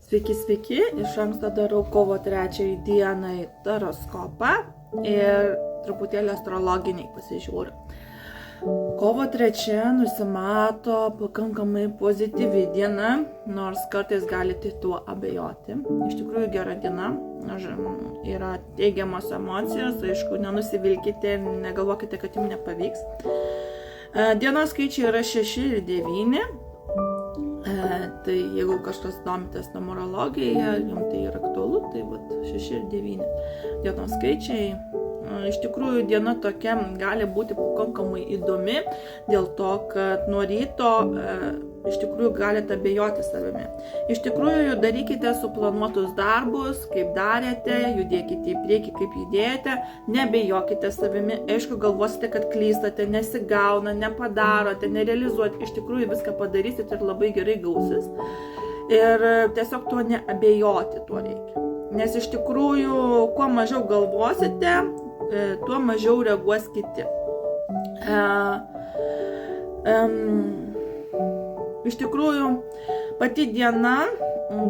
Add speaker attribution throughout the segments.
Speaker 1: Sveiki, sveiki, iš anksto darau kovo 3 dienai taroskopą ir truputėlį astrologiniai pasižiūriu. Kovo 3 nusimato pakankamai pozityvi diena, nors kartais galite tuo abejoti. Iš tikrųjų gera diena, yra teigiamos emocijos, aišku, nenusivilkite ir negalvokite, kad jums nepavyks. Dienos skaičiai yra 6 ir 9. Tai jeigu kažkas domitės numerologija, jums tai yra aktualu, tai 6 ir 9 dienos skaičiai. Iš tikrųjų diena tokia gali būti pakankamai įdomi, dėl to, kad nuo ryto iš tikrųjų galite abejoti savimi. Iš tikrųjų darykite suplanuotus darbus, kaip darėte, judėkite į priekį, kaip judėjote, nebejokite savimi, aišku, galvosite, kad klystate, nesigauna, nepadarote, nerealizuojate, iš tikrųjų viską padarysite ir labai gerai gausis. Ir tiesiog tuo neabejoti tuo reikia. Nes iš tikrųjų, kuo mažiau galvosite, tuo mažiau reaguos kiti. Iš tikrųjų, pati diena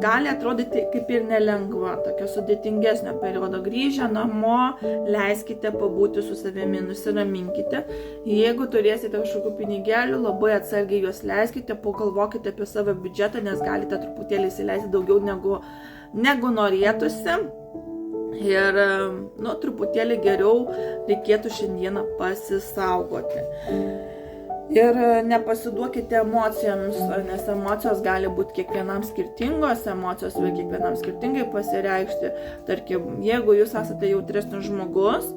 Speaker 1: gali atrodyti kaip ir nelengva, tokia sudėtingesnio periodo. Grįžę namo, leiskite pabūti su savimi, nusiraminkite. Jeigu turėsite kažkokių pinigėlių, labai atsargiai juos leiskite, pagalvokite apie savo biudžetą, nes galite truputėlį įsileisti daugiau negu norėtųsi. Ir, truputėlį geriau reikėtų šiandieną pasisaugoti. Ir nepasiduokite emocijoms, nes emocijos gali būti kiekvienam skirtingos, emocijos vai kiekvienam skirtingai pasireikšti. Tarkim, jeigu jūs esate jautresnis žmogus,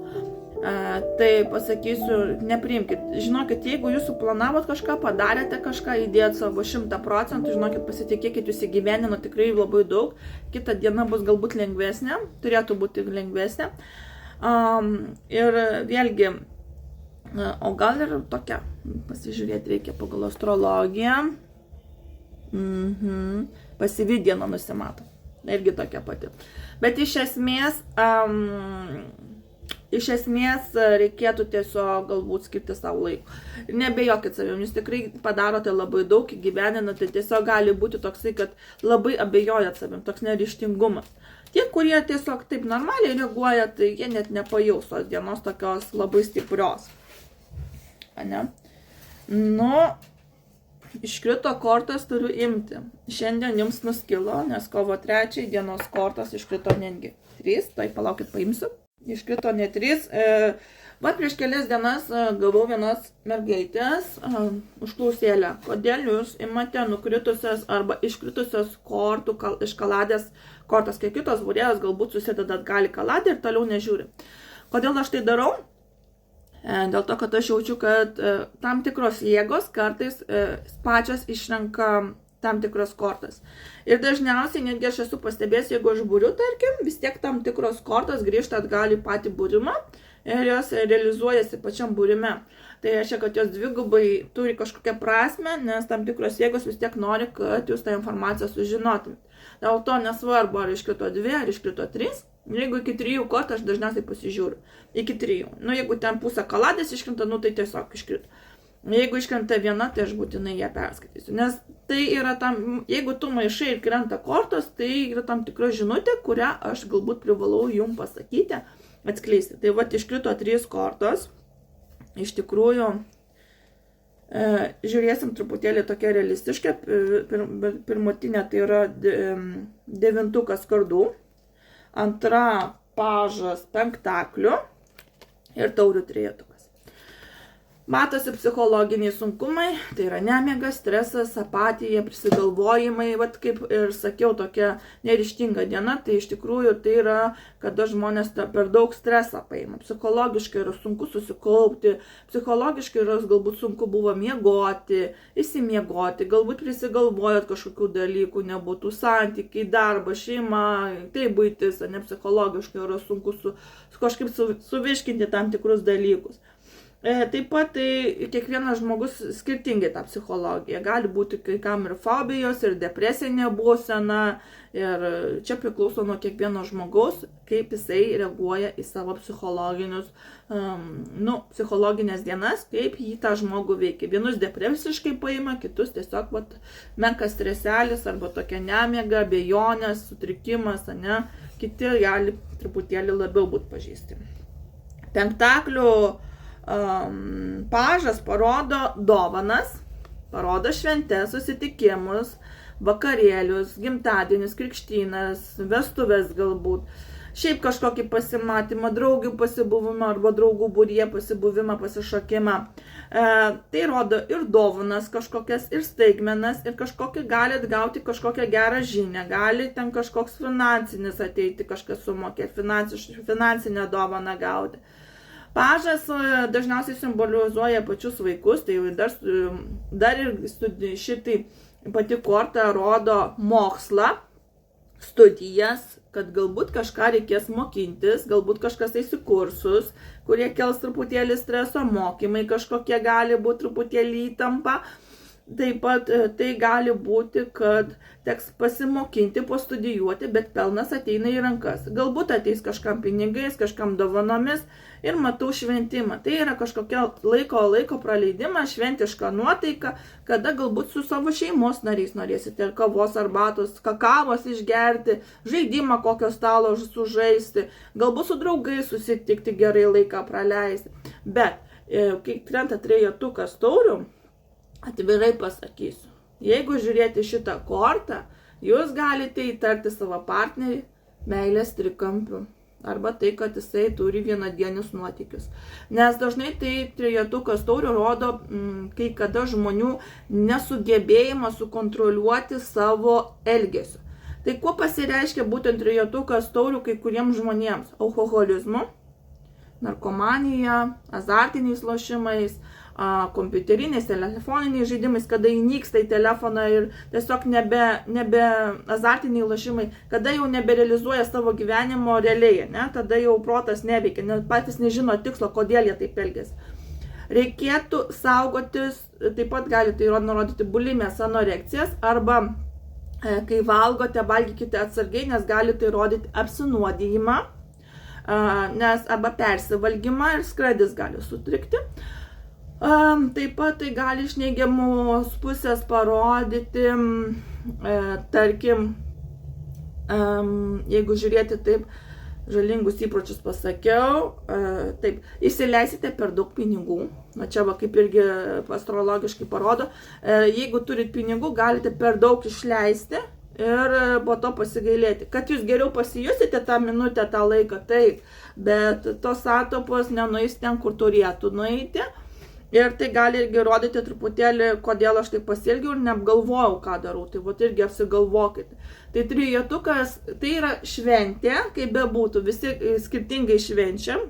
Speaker 1: tai pasakysiu, nepriimkit. Žinokit, jeigu jūs suplanavot kažką, padarėte kažką, įdėjot savo 100%, žinokit, pasitikėkit, jūs įgyvenino tikrai labai daug. Kita diena bus galbūt lengvesnė, turėtų būti lengvesnė. Ir vėlgi, o gal ir tokia, pasižiūrėti reikia pagal astrologiją. Pasyvi diena nusimato, irgi tokia pati. Bet iš esmės reikėtų tiesiog galbūt skirti savo laiko. Ir nebejokit savim, jūs tikrai padarote labai daug, įgyveninote, tiesiog gali būti toksai, kad labai abejojat savim, toks neryžtingumas. Tie, kurie tiesiog taip normaliai reaguoja, tai jie net nepajaus tos dienos tokios labai stiprios. Ne? Iškrito kortas, turiu imti. Šiandien jums nuskilo, nes kovo 3 dienos kortas iškrito netgi 3, tai palaukit, paimsiu. Iškrito ne 3. Prieš kelias dienas gavau vienas mergaitės užklausėlę. Kodėl jūs imate nukritusias arba iškritusios kortų iš kaladės kortas, kai kitos būrėjas galbūt susidedat gali kaladę ir toliau nežiūri. Kodėl aš tai darau? Dėl to, kad aš jaučiu, kad tam tikros jėgos kartais pačios išrenka tam tikros kortas. Ir dažniausiai, netgi aš esu pastebėjęs, jeigu aš būriu, tarkim, vis tiek tam tikros kortos grįžta atgal į patį būrimą ir jos realizuojasi pačiam būrime. Tai reiškia, kad jos dvigubai turi kažkokią prasmę, nes tam tikros jėgos vis tiek nori, kad jūs tą informaciją sužinotumėt. Dėl to nesvarbu, ar iškrito 2, ar iškrito 3. Jeigu iki 3 kortų, aš dažniausiai pasižiūriu. Iki 3. Jeigu ten pusę kaladės iškrenta, tai tiesiog iškrito. Jeigu iškrenta viena, tai aš būtinai ją perskaitysiu. Nes tai yra tam, jeigu tu maišai ir krenta kortos, tai yra tam tikra žinutė, kurią aš galbūt privalau jums pasakyti, atskleisti. Tai iškrito 3 kortos. Iš tikrųjų, žiūrėsim truputėlį tokia realistiška. Pirmutinė tai yra 9 kardų, antra pažas penktaklių ir taurių trejetukas. Matosi psichologiniai sunkumai, tai yra nemiegas, stresas, apatija, prisigalvojimai, kaip ir sakiau, tokia neryžtinga diena, tai iš tikrųjų tai yra, kada žmonės per daug stresą paima. Psichologiškai yra sunku susikaupti, psichologiškai yra galbūt sunku buvo miegoti, įsimiegoti, galbūt prisigalvojot kažkokių dalykų, nebūtų santykiai, darbas, šeima, tai buitis, ne psichologiškai yra sunku kažkaip suvirškinti tam tikrus dalykus. Taip pat tai kiekvienas žmogus skirtingai tą psichologiją. Gali būti kai kam ir fobijos, ir depresinė būsena. Ir čia priklauso nuo kiekvieno žmogaus, kaip jisai reaguoja į savo psichologinės dienas, kaip jį tą žmogų veikia. Vienus depresiškai paima, kitus tiesiog menkas streselis arba tokia nemiega, abejonės, sutrikimas, ne? Kiti gali truputėlį labiau būti pažįsti. Penktaklių pažas parodo dovanas, parodo šventes, susitikimus, vakarėlius, gimtadienius, krikštynas, vestuvės galbūt. Šiaip kažkokį pasimatymą, draugių pasibuvimą arba draugų būryje pasibuvimą, pasišokimą. Tai rodo ir dovanas kažkokias, ir staigmenas, ir kažkokį galit gauti kažkokią gerą žinią, gali ten kažkoks finansinis ateiti, kažkas sumokėti, finansinę dovaną gauti. Pažas dažniausiai simbolizuoja pačius vaikus, tai dar ir šitai pati korta rodo mokslą, studijas, kad galbūt kažką reikės mokintis, galbūt kažkas eis į kursus, kurie kels truputėlį streso, mokymai kažkokie gali būti truputėlį įtampa. Taip pat tai gali būti, kad teks pasimokinti, pastudijuoti, bet pelnas ateina į rankas. Galbūt ateis kažkam pinigais, kažkam dovanomis ir matau šventimą. Tai yra kažkokia laiko praleidimas, šventiška nuotaika, kada galbūt su savo šeimos nariais norėsite ir kavos, arbatos, kakavos išgerti, žaidimą kokio stalo sužaisti, galbūt su draugais susitikti, gerai laiką praleisti. Bet kai krenta trejetukas taurių, atvirai pasakysiu, jeigu žiūrėti šitą kortą, jūs galite įtarti savo partnerį meilės trikampiu. Arba tai, kad jisai turi vienadienius nuotykius. Nes dažnai tai trejetukas taurių rodo kai kada žmonių nesugebėjimą sukontroliuoti savo elgesio. Tai kuo pasireiškia būtent trejetukas taurių kai kuriems žmonėms? Alkoholizmu, narkomanija, azartiniais lošimais, kompiuteriniais, telefoniniais žaidimais, kada įnyksta į telefoną ir tiesiog nebe azartiniai lošimai, kada jau neberealizuoja savo gyvenimo realiai, ne? Tada jau protas neveikia, patys nežino tikslo, kodėl jie taip elgiasi. Reikėtų saugotis, taip pat gali tai nurodyti bulimės, anorekcijas, arba kai valgote, valgykite atsargiai, nes gali tai rodyti apsinuodijimą, nes arba persivalgymą ir skrandis gali sutrikti. Taip pat tai gali iš neigiamos pusės parodyti, tarkim, jeigu žiūrėti taip, žalingus įpročius pasakiau, taip, įsileisite per daug pinigų, čia kaip irgi astrologiškai parodo, jeigu turit pinigų, galite per daug išleisti ir po to pasigailėti. Kad jūs geriau pasijusite tą minutę, tą laiką, taip, bet tos santopos nenueis ten, kur turėtų nueiti. Ir tai gali irgi rodyti truputėlį, kodėl aš taip pasielgiau ir neapgalvojau, ką darau. Tai irgi apsigalvokite. Tai trejetukas, tai yra šventė, kaip bebūtų, visi skirtingai švenčiam.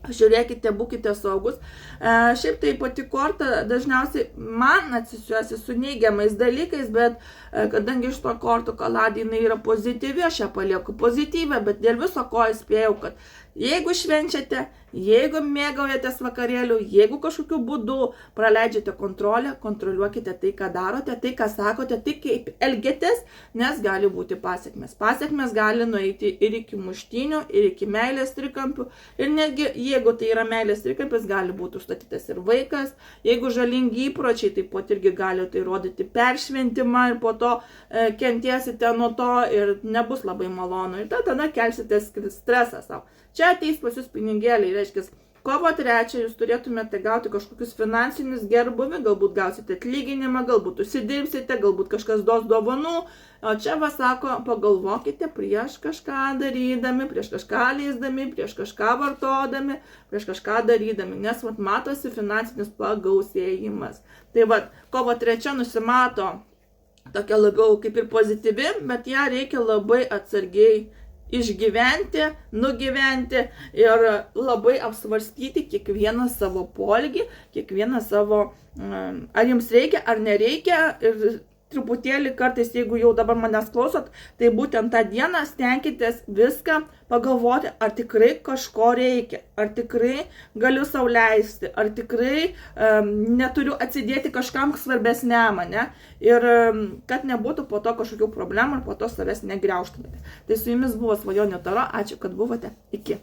Speaker 1: Žiūrėkite, būkite saugus. Šiaip tai pati korta dažniausiai man atsisiuosi su neigiamais dalykais, bet kadangi iš to kortų kaladė jinai yra pozityvi, aš ją palieku pozityvę, bet dėl viso ko įspėjau, kad jeigu švenčiate, jeigu mėgaujatės vakarėlių, jeigu kažkokiu būdu praleidžiate kontrolę, kontroliuokite tai, ką darote, tai, ką sakote, tai, kaip elgiatės, nes gali būti pasiekmes. Pasiekmes gali nueiti ir iki muštynių, ir iki meilės trikampių. Ir netgi, jeigu tai yra meilės trikampis, gali būti užstatytas ir vaikas. Jeigu žalingi įpročiai, taip pat irgi gali tai rodyti peršventimą ir po to kentėsite nuo to ir nebus labai malonu. Ir tada kelsite stresą savo. Čia ateis pas jūs pinigėliai, reiškia, kovo 3 jūs turėtumėte gauti kažkokius finansinius gerbuvį, galbūt gausite atlyginimą, galbūt užsidirbsite, galbūt kažkas duos dovanų, o čia sako, pagalvokite prieš kažką darydami, prieš kažką leisdami, prieš kažką vartodami, prieš kažką darydami, nes matosi finansinis pagausėjimas. Tai kovo 3 nusimato tokia labiau kaip ir pozityvi, bet ją reikia labai atsargiai išgyventi, nugyventi ir labai apsvarstyti kiekvieną savo poelgį, kiekvieną savo, ar jums reikia, ar nereikia, ir truputėlį kartais, jeigu jau dabar manęs klausot, tai būtent tą dieną stenkitės viską pagalvoti, ar tikrai kažko reikia, ar tikrai galiu sau leisti, ar tikrai neturiu atsidėti kažkam svarbesniam, ne? Ir kad nebūtų po to kažkokių problemų ir po to savęs negriaužtumėte. Tai su jumis buvo Svajonė Taro, ačiū, kad buvote, iki.